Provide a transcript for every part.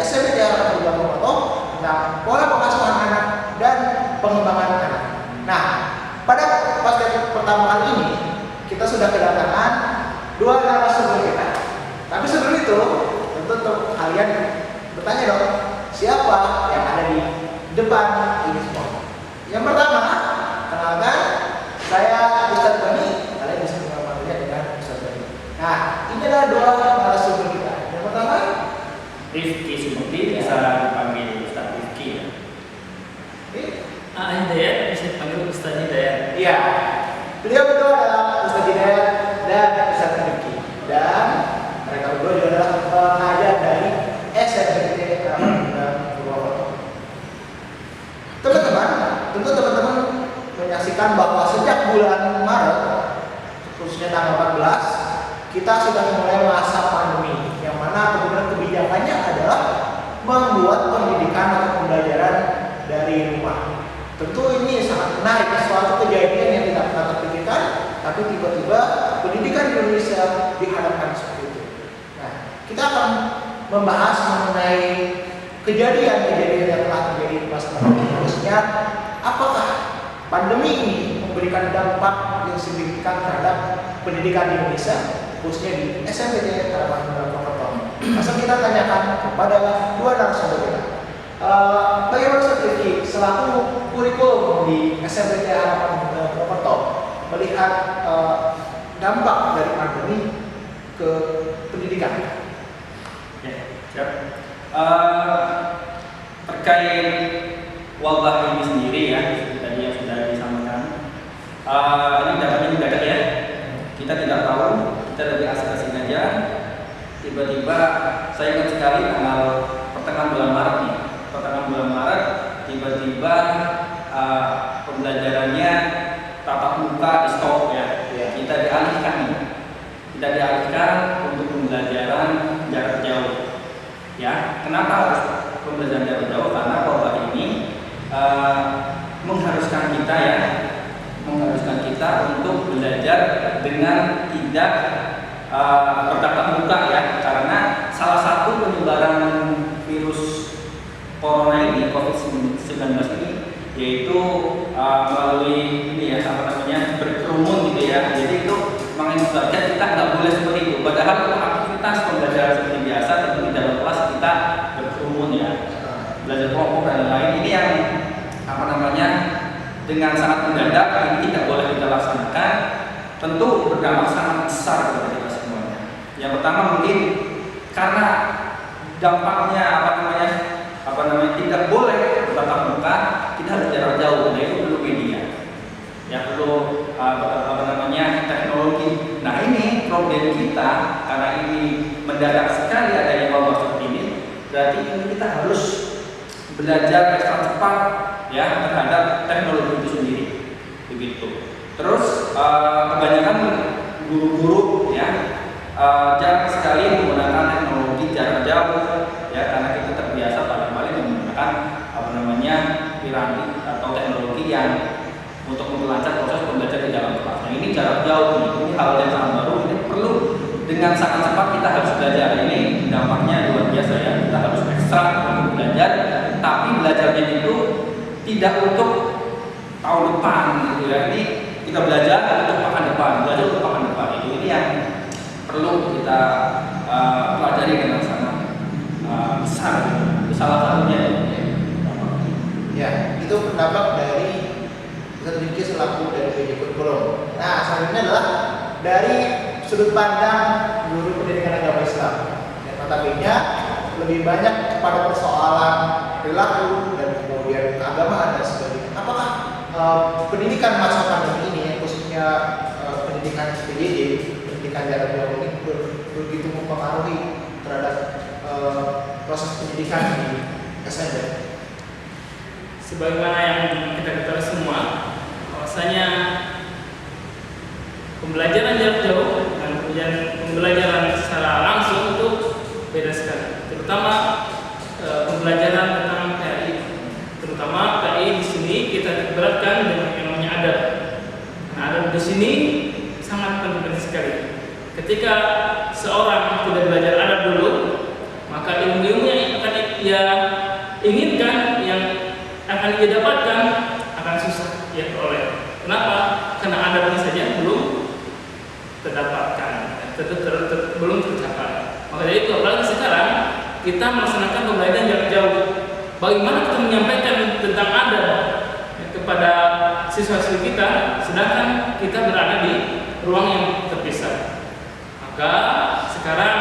SMPT Harapan Bunda Purwokerto tentang pola pengasuhan anak dan pengembangan anak. Nah, pada podcast pertama kali ini kita sudah kedatangan dua narasumber kita. Tapi sebelum itu, tentu kalian bertanya dong, siapa yang ada di depan ini semua? Yang pertama, kenalkan, saya Ustadz Bani. Kalian bisa mengenalnya dengan Ustadz Bani. Nah, ini adalah dua narasumber kita. Yang pertama, Rifki Sumukti, bisa dipanggil Ustadz Rifki ya. Hidayat, bisa dipanggil Ustadz Hidayat. Iya, beliau berdua adalah Ustadz Hidayat dan Ustadz Rifki. Dan mereka berdua juga adalah pengajar dari SMPT Harapan Bunda Purwokerto. Teman-teman, tentu teman-teman menyaksikan bahwa sejak bulan Maret, khususnya tanggal 14, kita sudah mulai masa pandemi, yang mana kemudian kebijakannya adalah membuat pendidikan atau pembelajaran dari rumah. Tentu ini sangat menarik, suatu kejadian yang tidak pernah terpikirkan, tapi tiba-tiba pendidikan di Indonesia dihadapkan seperti itu. Nah, kita akan membahas mengenai kejadian-kejadian yang telah terjadi di masa pandemi. Khususnya, apakah pandemi ini memberikan dampak yang signifikan terhadap pendidikan di Indonesia, khususnya di SMPT Harapan Bunda Purwokerto. Langsung kita tanyakan kepada dua narasumber kita. Bagaimana strategi selaku kurikulum di SMPT Harapan Bunda Purwokerto melihat dampak dari pandemi ke pendidikan? Ya, siap. Terkait wabah ini sendiri ya, seperti tadi yang sudah disampaikan. Ini datanya mendadak ya. Kita tidak tahu, kita lebih asik-asik aja. Tiba-tiba saya ingat sekali pertengahan bulan Maret nih. Pertengahan bulan Maret tiba-tiba pembelajarannya tatap muka di stop ya. Kita dialihkan nih. Kita dialihkan untuk pembelajaran jarak jauh. Ya, kenapa harus pembelajaran jarak jauh? Karena wabah ini mengharuskan kita untuk belajar dengan tidak bertatap muka ya, karena salah satu penyebaran virus corona ini, COVID-19 ini, yaitu melalui ini ya, berkerumun gitu ya. Jadi itu mengakibatkan kita nggak boleh seperti itu. Padahal untuk aktivitas pembelajaran seperti biasa, tentu di dalam kelas kita berkerumun ya, belajar kelompok dan lain-lain. Ini yang dengan sangat mendadak ini tidak boleh kita laksanakan. Tentu berdampak sangat besar kepada kita semuanya. Yang pertama mungkin karena dampaknya tidak boleh bertatap muka, kita harus jarak jauh. Nah itu perlu media, ya perlu teknologi. Nah ini problem kita karena ini mendadak sekali adanya wabah seperti ini. Berarti ini kita harus belajar ekstra cepat ya terhadap teknologi itu sendiri, begitu. Terus kebanyakan guru-guru ya jarang sekali menggunakan teknologi jarak jauh ya, karena kita terbiasa paling-paling menggunakan piranti atau teknologi yang untuk memperlancar proses pembelajaran di dalam kelas. Nah ini jarak jauh ini hal yang sangat baru, ini perlu dengan sangat cepat kita harus belajar. Ini dampaknya luar biasa ya, kita harus ekstra untuk belajar, tapi belajarnya itu tidak untuk tahun depan gitu ya. Ini kita belajar untuk pekan depan, itu ini yang perlu kita pelajari dengan sangat besar. Itu salah satunya. Ya, itu pendapat dari Ustadz Rifki selaku dari PJ Kurikulum. Nah, selanjutnya adalah dari sudut pandang guru pendidikan agama Islam. Yang notabene lebih banyak kepada persoalan perilaku dan kemudian keagamaan dan sebagainya. Apakah pendidikan masa pandemi ini, khususnya pendidikan PJJ, pendidikan jarak jauh ini begitu mempengaruhi terhadap proses pendidikan di SMP? Sebagaimana yang kita ketahui semua, bahwasanya pembelajaran jarak jauh dan kemudian pembelajaran secara langsung itu beda sekali. Terutama pembelajaran tentang PAI. Terutama PAI di sini kita beratkan dengan yang namanya adab. Nah, adab di sini sangat penting sekali. Ketika seorang tidak belajar adab dulu, maka ilmu-ilmu ia dapatkan akan susah ia peroleh. Kenapa? Karena adabnya saja belum terdapatkan, belum tercapai. Maka dari itu, apalagi sekarang kita melaksanakan pembelajaran jarak jauh. Bagaimana kita menyampaikan tentang adab kepada siswa-siswi kita, sedangkan kita berada di ruang yang terpisah. Maka sekarang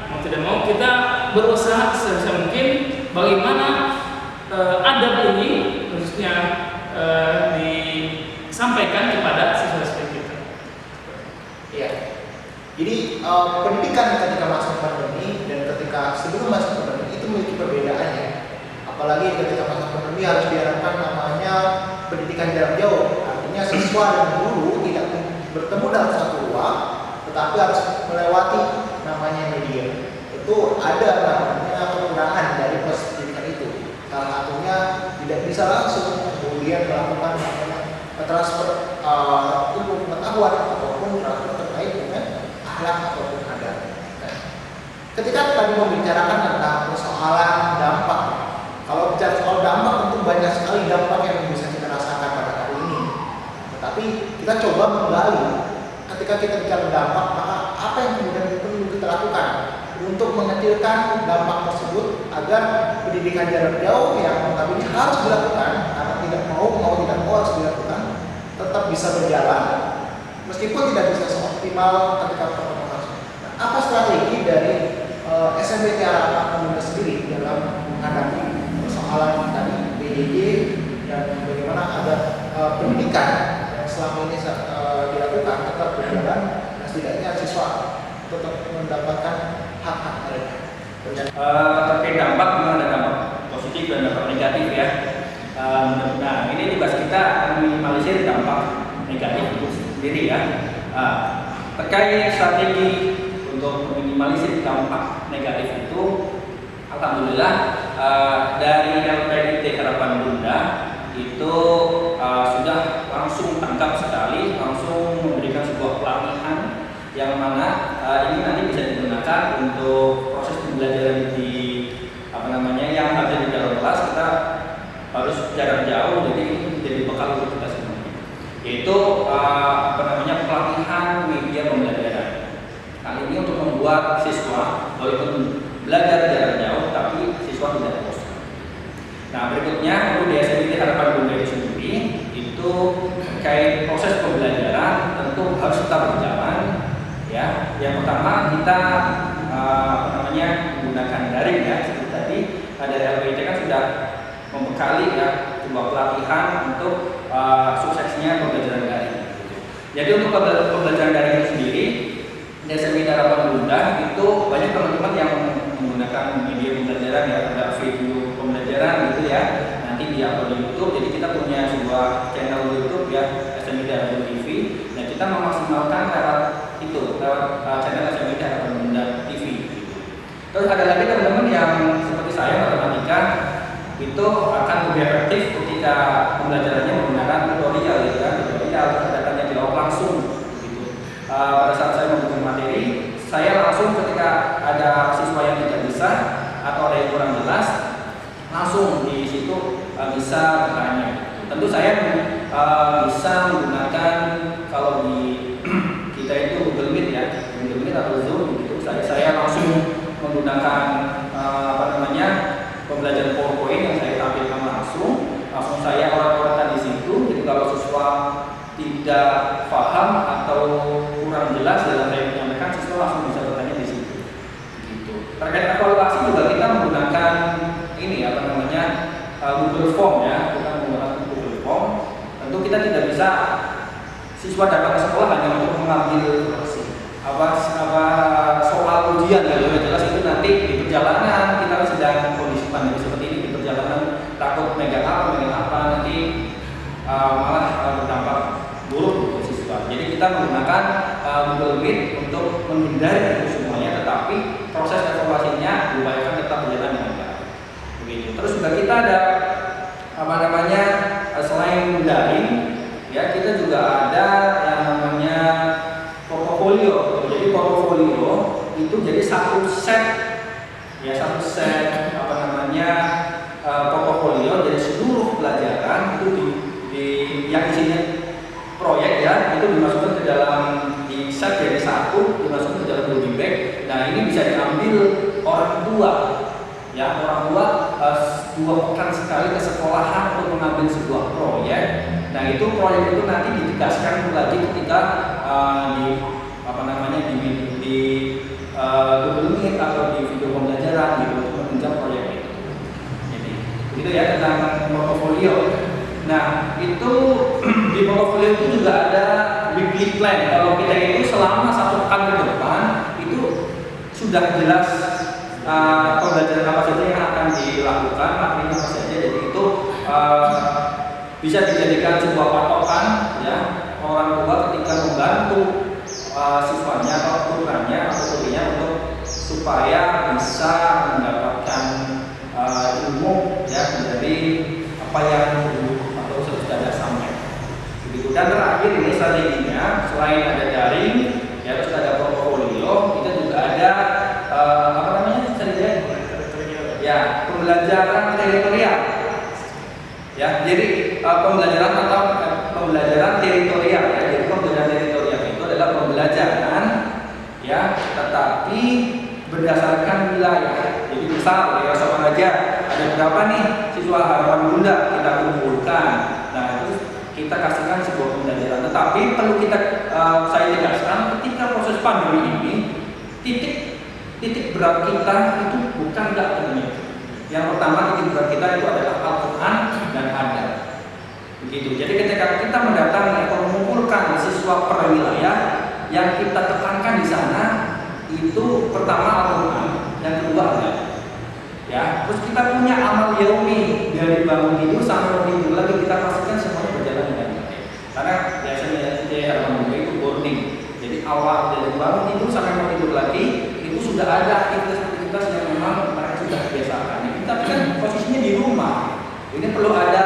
mau tidak mau kita berusaha sebisa mungkin bagaimana adab ini khususnya disampaikan kepada siswa-siswi kita. Iya. Jadi pendidikan ketika masa pandemi dan ketika sebelum masa pandemi itu memiliki perbedaannya. Apalagi ketika masa pandemi harus diharapkan namanya pendidikan jarak jauh. Artinya siswa dan guru tidak bertemu dalam satu ruang, tetapi harus melewati namanya media. Itu ada namanya kekurangan dari proses pendidikan itu. Salah satunya tidak bisa langsung kemudian melakukan transfer ilmu pengetahuan ataupun transfer terkait dengan akhlak ataupun adab. Nah, ketika tadi membicarakan tentang persoalan dampak, kalau bicara soal dampak tentu banyak sekali dampak yang bisa kita rasakan pada hari ini. Tetapi kita coba menggali ketika kita bicara dampak, maka apa yang kemudian perlu kita lakukan untuk mengecilkan dampak tersebut agar pendidikan jarak jauh yang notabene harus dilakukan karena tidak mau tidak mau harus dilakukan tetap bisa berjalan meskipun tidak bisa seoptimal ketika pertemuan langsung. Nah, apa strategi dari SMPT Harapan Bunda sendiri dalam menghadapi persoalan tadi PJJ dan bagaimana agar pendidikan yang selama ini dilakukan tetap berjalan dan setidaknya siswa tetap mendapatkan hak-hak mereka. Terkait dampak, memang ada dampak positif dan dampak negatif ya. Nah, ini tugas kita meminimalisir dampak negatif itu sendiri ya. Terkait strategi untuk meminimalisir dampak negatif itu, alhamdulillah dari LPDT Harapan Bunda itu sudah langsung tanggap sekali, langsung memberikan sebuah pelatihan yang mana ini nanti bisa digunakan untuk proses pembelajaran di yang ada di dalam kelas. Kita harus jarak jauh, jadi ini menjadi bekal untuk kita semua, yaitu pelatihan media pembelajaran. Kali ini untuk membuat siswa walaupun belajar jarak jauh tapi siswa tidak bosan. Nah, berikutnya untuk di SMPT Harapan Bunda itu sendiri itu terkait proses pembelajaran tentu harus tetap berjalan ya. Yang pertama kita menggunakan daring ya, seperti tadi dari LPIT kan sudah membekali ya sebuah pelatihan untuk suksesnya pembelajaran daring. Jadi untuk pembelajaran daring itu sendiri di SMPT Harapan Bunda itu banyak teman-teman yang menggunakan media pembelajaran ya, ada video pembelajaran gitu ya, nanti di-upload di YouTube. Jadi kita punya sebuah channel YouTube ya, SMPT Harapan TV. Nah, kita memaksimalkan lewat itu, lewat channel SMPT Harapan Bunda TV gitu. Terus ada lagi teman-teman yang seperti saya matematika itu akan lebih efektif ketika pembelajarannya menggunakan tutorial gitu kan, tutorial datanya dijawab langsung gitu. Pada saat saya membuka materi, saya langsung ketika ada siswa yang tidak bisa atau ada yang kurang jelas, langsung di situ bisa bertanya. Tentu saya bisa menggunakan, kalau di kita itu Google Meet ya, Google Meet atau Zoom gitu. Saya langsung menggunakan pembelajaran PowerPoint yang saya tampilkan langsung saya orat-oratan di situ. Jadi kalau siswa tidak paham atau kurang jelas dalam saya menyampaikan, siswa langsung bisa bertanya di situ. Gitu. Terkait evaluasi juga kita menggunakan ini Google Form ya, kita menggunakan Google Form. Tentu kita tidak bisa siswa datang ke sekolah hanya untuk mengambil soal ujian gitu. Jelas itu nanti di perjalanan kita sedang kondisi pandemi seperti ini, di perjalanan takut megang apa nanti malah berdampak buruk untuk siswa. Jadi kita menggunakan Google Meet untuk menghindari itu semuanya, tetapi proses evaluasinya diupayakan tetap berjalan dengan baik. Begitu. Terus juga kita ada selain daring ya, kita juga ada yang namanya portofolio. Jadi portofolio itu jadi satu set portofolio dari seluruh pelajaran ya orang tua 2 pekan sekali ke sekolahan untuk mengambil sebuah proyek. Nah itu proyek itu nanti ditegaskan lagi ketika di apa namanya di Google Meet atau di video pembelajaran gitu untuk menunjang proyek itu. Jadi begitu ya tentang portofolio. Nah itu di portofolio itu juga ada weekly plan. Kalau kita itu selama 1 pekan ke depan itu sudah jelas pembelajaran apa saja yang akan dilakukan, materinya apa saja. Jadi itu bisa dijadikan sebuah patokan ya orang tua ketika membantu siswanya atau putranya atau putrinya untuk supaya bisa mendapatkan ilmu ya dari apa yang dulu atau sudah sampai begitu. Dan terakhir ini strateginya selain ada daring ya terus ada portofolio, kita juga ada apa namanya strategi ya pembelajaran teritorial ya. Jadi pembelajaran atau pembelajaran teritorial ya. Jadi pembelajaran teritorial itu adalah pembelajaran ya tetapi berdasarkan wilayah. Jadi misal ya sama aja ada berapa nih siswa harapan bunda kita kumpulkan. Nah itu kita kasihkan sebuah pembelajaran. Tetapi perlu saya tegaskan ketika proses pandemi ini titik berat kita itu bukan akademik. Yang pertama titik berat kita itu adalah Al-Quran dan adat. Begitu. Jadi ketika kita mendatangi atau mengumpulkan siswa per wilayah, yang kita tekankan di sana itu pertama Al-Quran, yang kedua adat. Ya, terus kita punya amal yaumi dari bangun tidur sampai mau tidur lagi, kita pastikan semuanya berjalan dengan baik. Karena biasanya di harapan itu boarding. Jadi awal dari bangun tidur sampai mau tidur lagi itu sudah ada aktivitas yang memang mereka sudah biasakan. Tapi kan posisinya di rumah. Ini perlu ada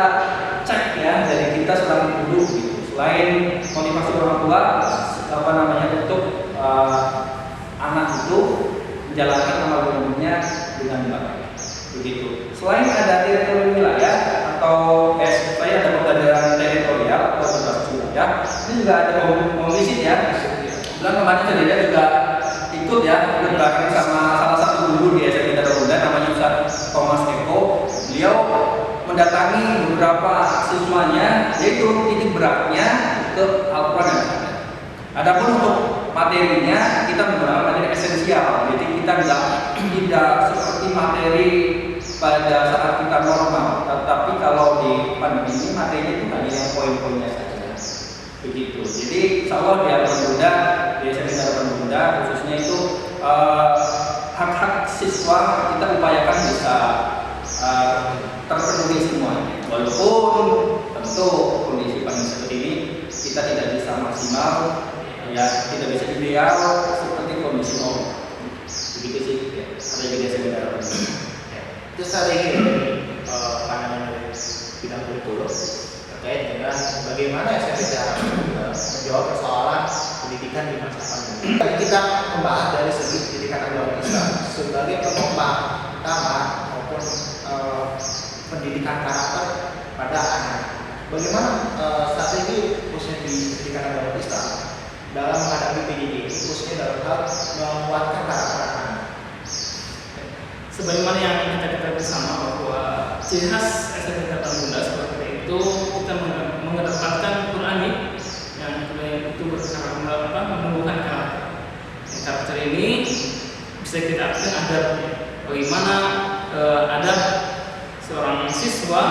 cek ya dari kita selama dulu gitu. Selain motivasi orang tua, apa namanya untuk anak itu menjalankan amal umumnya dengan baik. Begitu. Selain ada teritorial wilayah atau saya ada pembelajaran teritorial atau berbasis wilayah, ini juga ada pembisit ya. Bulan kemarin saya juga ikut ya, berbarengan sama salah satu guru di SMP Darunda namanya Ustaz Thomas Eko. Beliau mendatangi beberapa siswanya, yaitu titik beratnya ke Al-Quran dan Hadis. Adapun untuk materinya kita menggunakan materi esensial, jadi kita tidak seperti materi pada saat kita normal. Tetapi kalau di pandemi ini materinya itu hanya yang poin-poinnya saja. Begitu. Jadi insya Allah di Harapan Bunda, di SMP Harapan Bunda khususnya itu hak-hak siswa kita upayakan bisa terpenuhi semuanya. Walaupun tentu kondisi pandemi seperti ini kita tidak bisa maksimal, ya tidak bisa ideal seperti kondisi normal. Begitu sih. Ya. Strategi SMP Harapan Bunda. Itu strategi pandangan dari bidang kurikulum terkait dengan bagaimana SMP Harapan Bunda menjawab persoalan pendidikan di masa pandemi. Kita membahas dari segi pendidikan agama Islam sebagai penopang utama maupun pendidikan karakter pada anak. Bagaimana strategi khususnya di pendidikan agama Islam dalam menghadapi PJJ khususnya dalam hal menguatkan karakter anak? Sebagaimana yang kita ketahui bersama bahwa ciri khas SMP Harapan Bunda seperti itu kita mengedepankan Qur'ani yang itu berkarakter menumbuhkan karakter. Karakter ini bisa kita artikan adab. Bagaimana adab seorang siswa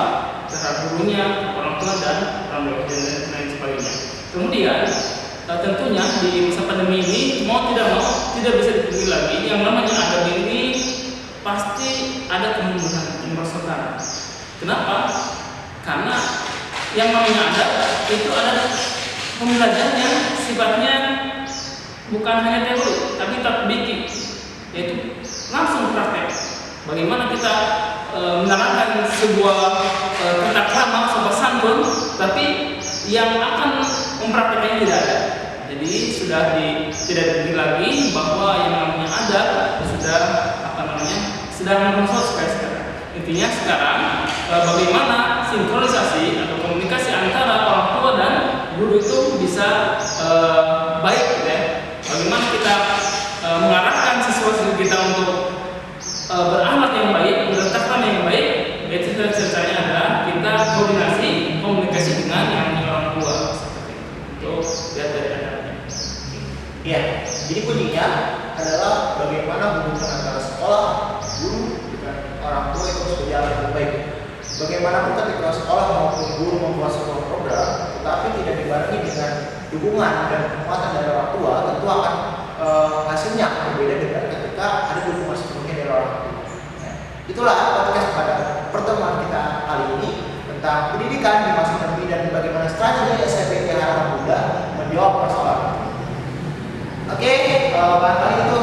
terhadap gurunya, orang tua dan orang tua dan lain sebagainya. Kemudian tentunya di masa pandemi ini mau tidak mau tidak bisa dipungkiri lagi yang namanya adab ini pasti ada kemudahan. Kenapa? Karena yang namanya adab itu adalah pembelajaran yang sifatnya bukan hanya teori, tapi tatbiki, yaitu langsung praktek. Bagaimana kita menerapkan sebuah tata krama, sebuah santun, tapi yang akan mempraktekkannya tidak ada. Jadi sudah tidak dipikir lagi bahwa yang namanya adab sudah sedang merosot sekarang. Intinya sekarang bagaimana sinkronisasi atau komunikasi antara orang tua dan guru itu bisa baik, gitu ya. Bagaimana kita mengarahkan siswa-siswa kita untuk berakhlak yang baik, Ya, jadi kuncinya adalah bagaimana hubungan antara sekolah, guru, dengan orang tua itu harus berjalan dengan baik. Bagaimanapun ketika sekolah maupun guru membuat sebuah program, tetapi tidak dibarengi dengan dukungan dan penguatan dari orang tua, tentu akan hasilnya berbeda dengan ketika ada dukungan sepenuhnya dari orang tua. Ya. Itulah podcast pada pertemuan kita kali ini tentang pendidikan di masa pandemi dan bagaimana strategi SMPT Harapan Bunda menjawab persoalan. Oke, barangkali itu